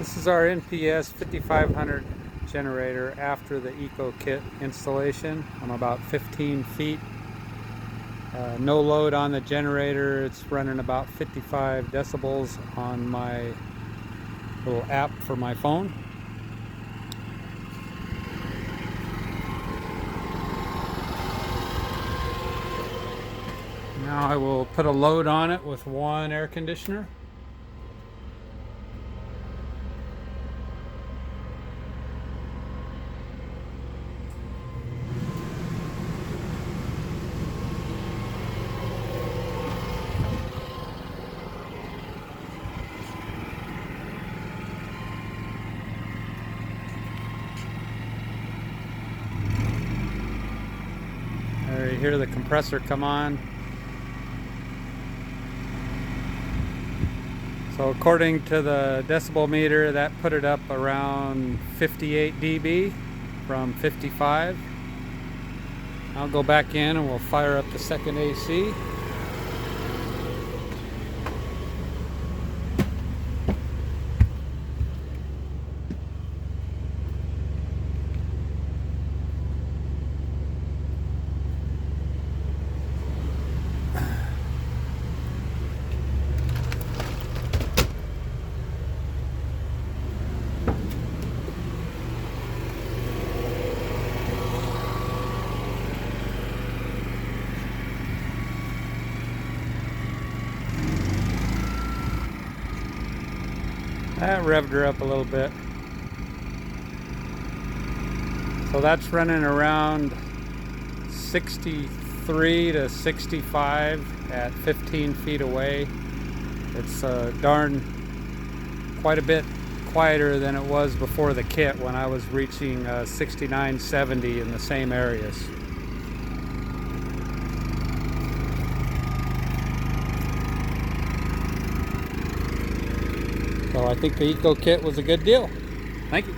This is our NPS 5500 generator after the Eco Kit installation. I'm about 15 feet. No load on the generator. It's running about 55 decibels on my little app for my phone. Now I will put a load on it with one air conditioner. There you hear the compressor come on. So according to the decibel meter, that put it up around 58 dB from 55. I'll go back in and we'll fire up the second AC. That revved her up a little bit. So that's running around 63 to 65 at 15 feet away. It's quite a bit quieter than it was before the kit when I was reaching 69, 70 in the same areas. So I think the Eco Kit was a good deal. Thank you.